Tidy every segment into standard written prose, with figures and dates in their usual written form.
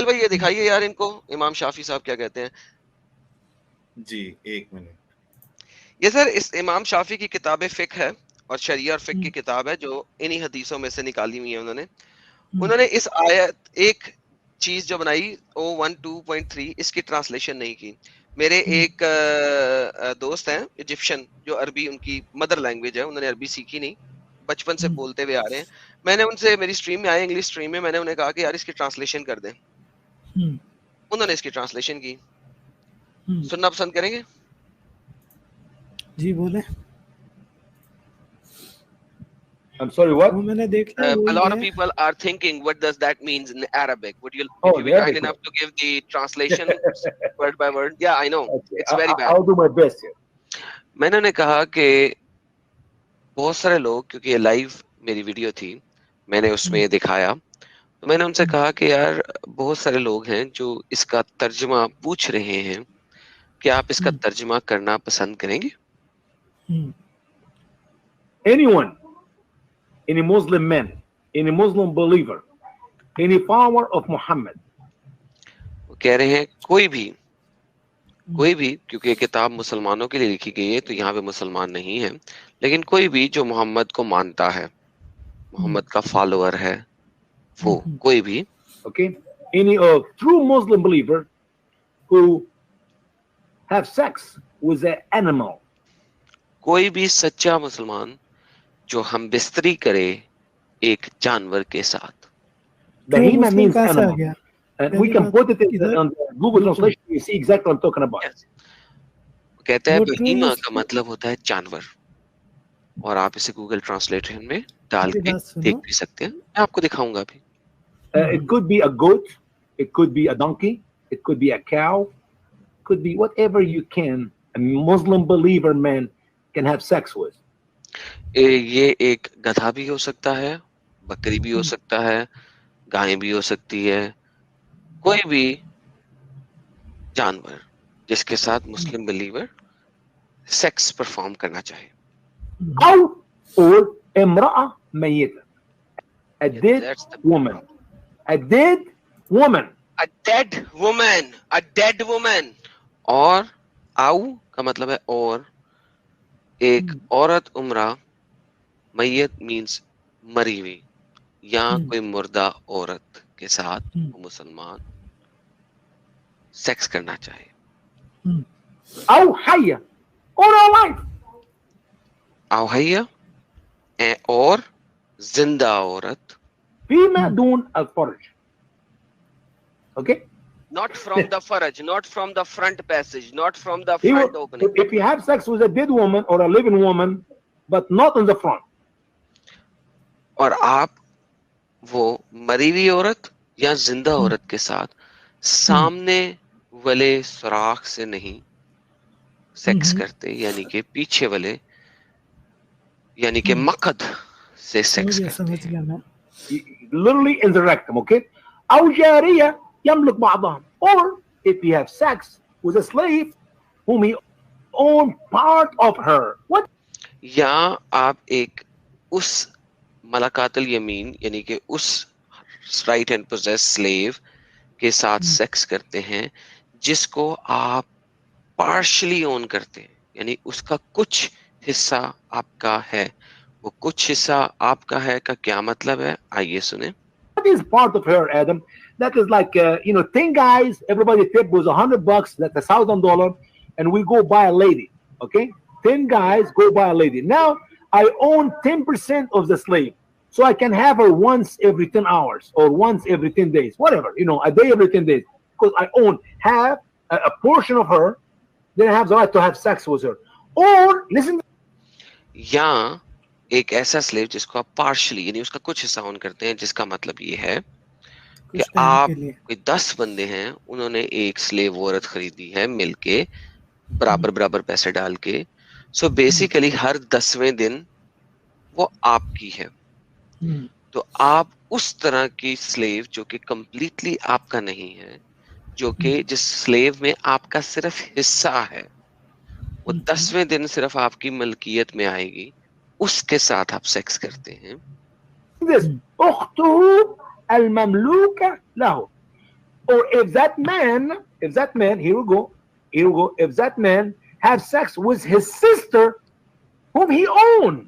بھائی یہ دکھائیے یار ان کو امام شافعی صاحب کیا کہتے ہیں. جی ایک منٹ. یہ سر اس امام شافعی کی کتاب فقہ ہے اور شریعہ اور فقہ کی کتاب ہے جو انہی حدیثوں میں سے نکالی ہوئی ہیں. انہوں نے اس آیت ایک چیز جو بنائی O12.3 اس کی ٹرانسلیشن نہیں کی. میرے ایک دوست ہیں ایجپشن جو عربی ان کی مدر لینگویج ہے, انہوں نے عربی سیکھی نہیں, بچپن سے بولتے ہوئے آ رہے ہیں. میں نے ان سے میری اسٹریم میں آئے انگلش اسٹریم میں, میں نے انہیں کہا کہ یار اس کی ٹرانسلیشن کر دیں. انہوں نے اس کی ٹرانسلیشن کی. سننا پسند کریں گے؟ جی بولیں. I'm sorry, what? وہ میں نے دیکھا ہے A lot of people are thinking what does that means in Arabic. Would you be kind enough to give the translation word by word? Yeah, I know. Okay, It's very bad. I'll do my best here. میں نے کہا کہ بہت سارے لوگ, کیونکہ یہ live میری ویڈیو تھی, میں نے اس میں یہ دکھایا, تو میں نے ان سے کہا کہ یار بہت سارے لوگ ہیں جو اس کا ترجمہ پوچھ رہے ہیں کہ آپ اس کا ترجمہ کرنا پسند کریں گے؟ Anyone, any Muslim man, any Muslim believer, any follower of Muhammad. وہ کہہ رہے ہیں کوئی بھی, کیونکہ یہ کتاب مسلمانوں کے لیے لکھی گئی ہے تو یہاں پہ مسلمان نہیں ہے, لیکن کوئی بھی جو محمد کو مانتا ہے, محمد کا فالوور ہے, وہ کوئی بھی. Okay, any true Muslim believer who have sex with an animal. کوئی بھی سچا مسلمان جو ہم بستری کرے ایک جانور کے ساتھ. Bahima means animal. And we can put it on Google Translation. You see exactly what I'm talking about. کہتا ہے بہیمہ کا مطلب ہوتا ہے جانور, اور آپ اسے گوگل ٹرانسلیٹر میں ڈال کے دیکھ بھی سکتے ہیں. میں آپ کو دکھاؤں گا ابھی. It could be a goat, it could be a donkey, it could be a cow, could be whatever you can. A Muslim believer man can have sex with. یہ ایک گدھا بھی ہو سکتا ہے, بکری بھی ہو سکتا ہے, گائے بھی ہو سکتی ہے, کوئی بھی جانور جس کے ساتھ مسلم بلیور سیکس پرفارم کرنا چاہے. or امرأة ميتة, a dead woman, a dead woman, a dead woman, a dead woman. اور او کا مطلب ہے اور, ایک عورت عمرہ, میت مینس مری ہوئی, یا کوئی مردہ عورت کے ساتھ وہ مسلمان سیکس کرنا چاہے. أو حية or alive. او حیہ اور زندہ عورت. فيما دون الفرج. Okay. Not from the faraj, not from the front passage, not from the front opening. If you have sex with a dead woman or a living woman, but not in the front. اور آپ وہ مری ہوئی عورت یا زندہ عورت کے ساتھ سامنے والے سوراخ سے نہیں سیکس کرتے, یعنی کہ پیچھے والے, یعنی کہ مقد سے سیکس کرتے ہیں. Literally in the rectum, okay? أو جارية يملك بعضهم. Or if you have sex with a slave whom he owned part of her. What? یا آپ ایک اس ملکات الیمین یعنی کہ اس رائٹ اینڈ پوزیس سلیو کے ساتھ سیکس کرتے ہیں جس کو آپ پارشلی اون کرتے ہیں, یعنی اس کا کچھ حصہ آپ کا ہے. وہ کچھ حصہ آپ کا ہے کا کیا مطلب ہے, آئیے سنیں. What is part of her, Adam? That is like, 10 guys, everybody tip was $100, that's $1,000, and we go buy a lady, okay? 10 guys go buy a lady. Now, I own 10% of the slave, so I can have her once every 10 hours, or once every 10 days, whatever, a day every 10 days, because I own half, a portion of her, then I have the right to have sex with her. Or, listen. یا ایک ایسا sleeve جس کو آپ partially یعنی اس کا کچھ حصہ اون کرتے ہیں, جس کا مطلب یہ ہے کہ آپ کوئی 10 بندے ہیں, انہوں نے ایک سلیو عورت خریدی ہے مل کے برابر پیسے ڈال کے, سو بیسیکلی ہر 10ویں دن وہ آپ کی ہے. تو آپ اس طرح کی سلیو جو کہ کمپلیٹلی آپ کا نہیں ہے, جو کہ جس سلیو میں آپ کا صرف حصہ ہے, وہ 10ویں دن صرف آپ کی ملکیت میں آئے گی, اس کے ساتھ آپ سیکس کرتے ہیں. أخته المملوكة له. or if that man, here we go, if that man have sex with his sister whom he owned.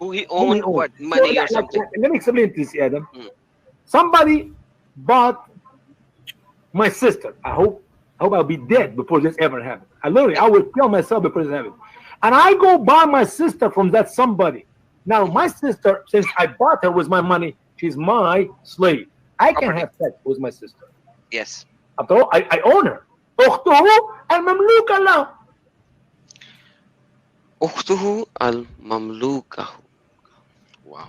Who he owned what? Money or something? Let me explain this, Adam. Somebody bought my sister. I hope I'll be dead before this ever happens. I will kill myself before this happens. And I go buy my sister from that somebody. Now my sister, since I bought her with my money, she's my slave. I can have sex with my sister. Yes. After all, I own her. أخته المملوكة له. أخته المملوكة. Wow.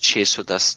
610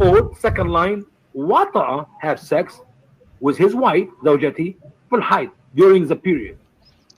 Or second line, wata have sex with his wife zawjati fil haid during the period.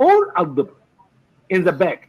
Or in the back.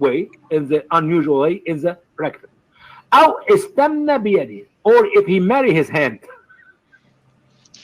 Way, in the unusual way, in the rectum. أو استمنى بيده, or if he marry his hand.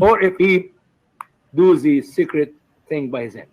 Or if he do the secret thing by his hand.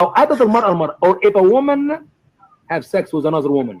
Or if a woman have sex with another woman.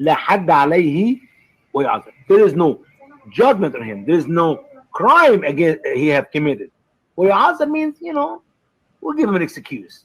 لا حد عليه ويعذر. There is no judgment on him. There is no crime against he have committed. ويعذر means, we'll give him an excuse.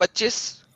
25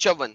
54.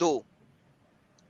2,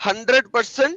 100%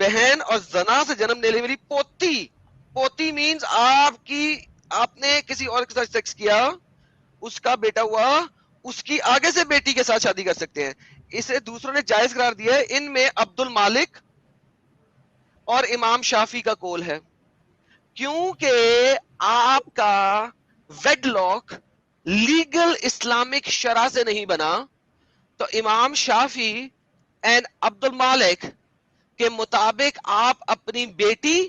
بہن اور زنا سے جنم لینے والی پوتی. پوتی means آپ نے کسی اور کے ساتھ سیکس کیا, اس کا بیٹا ہوا, اس کی آگے سے بیٹی کے ساتھ شادی کر سکتے ہیں. اسے دوسروں نے جائز قرار دیا ہے. ان میں عبد المالک اور امام شافی کا قول ہے, کیونکہ آپ کا ویڈ لاک لیگل اسلامک شرع سے نہیں بنا, تو امام شافی اینڈ عبد المالک کے مطابق آپ اپنی بیٹی,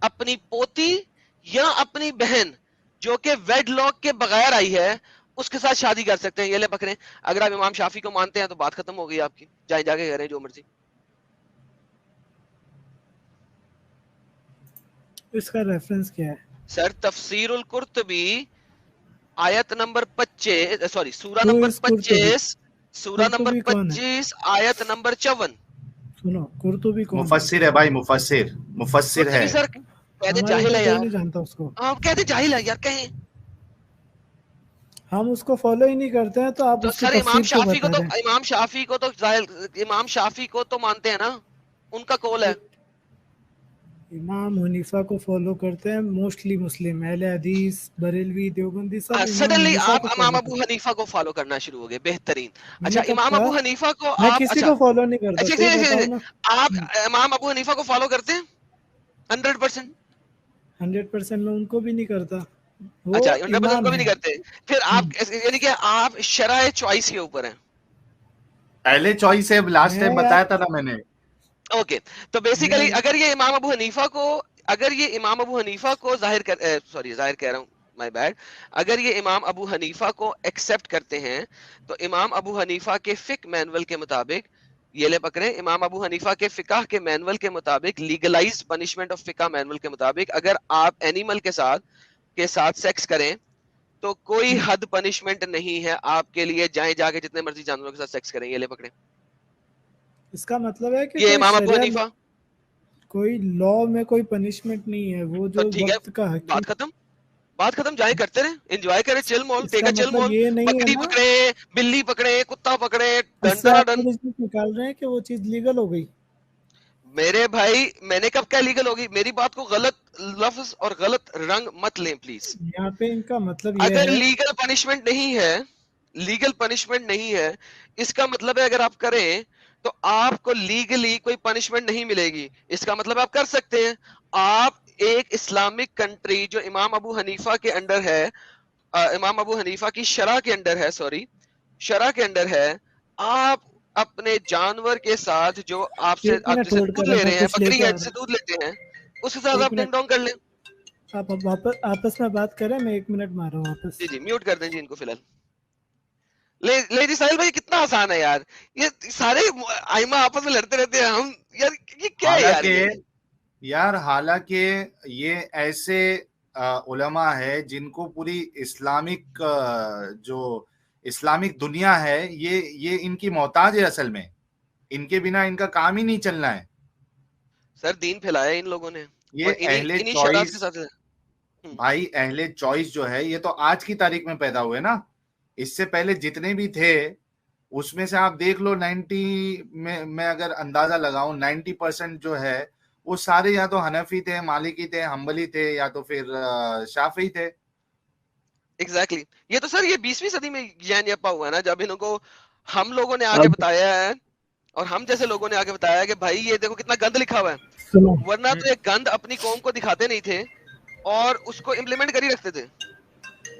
اپنی پوتی یا اپنی بہن جو کہ ویڈ لاک کے بغیر آئی ہے اس کے ساتھ شادی کر سکتے ہیں. یہ لے پکڑیں, اگر آپ امام شافی کو مانتے ہیں تو بات ختم ہو گئی آپ کی, جائیں جا کے کریں جو مرضی. اس کا ریفرنس کیا ہے سر تفسیر القرطبی آیت نمبر 25 سورہ نمبر 25 سورہ نمبر 25 آیت نمبر 54. سنو قرطبی کون مفسر ہے بھائی, مفسر ہے. سر کہتے جاہل ہے یار, نہیں جانتا اس کو. ہاں کہتے جاہل ہے یار, کہیں ہم اس کو فالو ہی نہیں کرتے ہیں, تو آپ اس کی سر امام تفسیر شافی کو کو بتا تو رہے ہیں. امام شافی کو تو مانتے ہیں نا, ان کا قول ہے. امام حنیفہ کو فالو کرتے ہیں موسٹلی مسلم, اہل حدیث, بریلوی, دیوبندی, سب امام سڈنلی حنیفہ آپ کو امام فالو ابو کرتے ہیں. حنیفہ کو فالو کرنا شروع ہو گئے, بہترین. میں اچھا نے کب امام کہا ابو حنیفہ کو میں آپ, کسی اچھا کو فالو نہیں کرتا, اچھا صحیح بتاؤ نا. آپ امام ابو حنیفہ کو فالو کرتے ہیں 100%؟ 100% میں ان کو بھی نہیں کرتا, وہ اچھا 100% امام کو بھی ہے. نہیں کرتے, پھر آپ یعنی کہ آپ شرع چوائس کے اوپر ہیں. پہلے چوائس ہے, لاسٹ ٹائم بتایا تھا نا میں نے. اوکے, تو بیسیکلی اگر یہ امام ابو حنیفہ کو ظاہر کہہ رہا ہوں, مائی بیڈ, اگر یہ امام ابو حنیفہ کو ایکسپٹ کرتے ہیں تو امام ابو حنیفہ کے فقہ مینول کے مطابق, یہ لے پکڑیں, امام ابو حنیفہ کے فقہ کے مینول کے مطابق, لیگلائز پنشمنٹ آف فقہ مینول کے مطابق, اگر آپ اینیمل کے ساتھ سیکس کریں تو کوئی حد پنشمنٹ نہیں ہے آپ کے لیے, جائیں جا کے جتنے مرضی جانوروں کے ساتھ سیکس کریں. یہ لے پکڑیں, اس کا مطلب ہے کہ یہ امام ابو حنیفہ. کوئی لا میں کوئی پنشمنٹ نہیں ہے, وہ تو جو ٹھیک ہے, وقت کا حق ہے. بات ختم, جائیں کرتے رہیں, انجوائے کریں, چل مول, اس ٹیک کا اے چل مطلب مول, یہ نہیں ہے بکری نا, پکڑے, بلی پکڑے, کتا پکڑے, اس ڈن سے ڈنا آپ ڈن. نکال رہے ہیں کہ وہ چیز لیگل ہو گئی. میرے بھائی میں نے کب کیا لیگل ہوگی, میری بات کو غلط لفظ اور غلط رنگ مت لیں پلیز. یہاں پہ ان کا مطلب یہ اگر ہے, لیگل پنشمنٹ نہیں ہے, اس کا مطلب ہے اگر آپ کریں تو آپ کو لیگلی کوئی پنشمنٹ نہیں ملے گی. اس کا مطلب آپ کر سکتے ہیں. آپ ایک اسلامک کنٹری جو امام ابو حنیفہ کے انڈر ہے, امام ابو حنیفہ کی شرع کے انڈر ہے, آپ اپنے جانور کے ساتھ جو آپ سے ایک منٹ جیسے ہولڈ دودھ کریں, لے میں رہے ہیں, کچھ لے بکری کے ہے آ جس سے رہا دودھ لیتے ہیں, اس کے ہوں. ساتھ ایک آپ ڈنگ منٹ, ڈونگ کر لیں. آپ آپس میں بات کریں, میں 1 منٹ مار رہا ہوں واپس. جی میوٹ کر دیں جی ان کو فی الحال. لے جی ساحل بھائی, کتنا آسان ہے یار, یہ سارے آئمہ آپس میں لڑتے رہتے ہیں ہم, یار یہ کیا ہے یار. حالانکہ یہ ایسے علماء ہے جن کو پوری اسلامک دنیا ہے, یہ ان کی محتاج ہے اصل میں, ان کے بنا ان کا کام ہی نہیں چلنا ہے. سر دین پھیلایا ان لوگوں نے, اور یہ اہل انہی شرائط کے چوائس, ساتھ. بھائی اہل چوائس جو ہے یہ تو آج کی تاریخ میں پیدا ہوئے نا, اس سے پہلے جتنے بھی تھے اس میں سے آپ دیکھ لو 90 میں اگر اندازہ لگاؤں 90% جو ہے وہ سارے یا تو حنفی تھے, مالکی تھے, حنبلی تھے, یا تو پھر شافعی تھے. ایگزیکٹلی, یہ تو سر یہ 20ویں صدی میں جین یپا ہوا ہے نا, جب انہوں کو ہم لوگوں نے آگے بتایا ہے, اور ہم جیسے لوگوں نے آگے بتایا ہے کہ بھائی یہ دیکھو کتنا گند لکھا ہوا ہے, ورنہ تو یہ گند اپنی قوم کو دکھاتے نہیں تھے اور اس کو امپلیمنٹ کر ہی رکھتے تھے.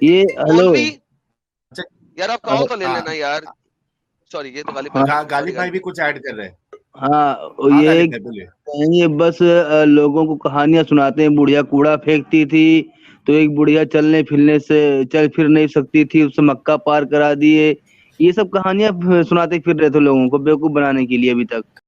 یہ ہلو یار آپ کال تو لے لینا یار, سوری یہ تو غالب بھائی بھی کچھ ایڈ کر رہے ہیں. ہاں یہ بس لوگوں کو کہانیاں سناتے ہیں, بڑھیا کوڑا پھینکتی تھی تو ایک بڑھیا چلنے پھرنے سے چل پھر نہیں سکتی تھی, اس سے مکہ پار کرا دیے, یہ سب کہانیاں سناتے پھر رہے تھے لوگوں کو بیوقوف بنانے کے لیے ابھی تک.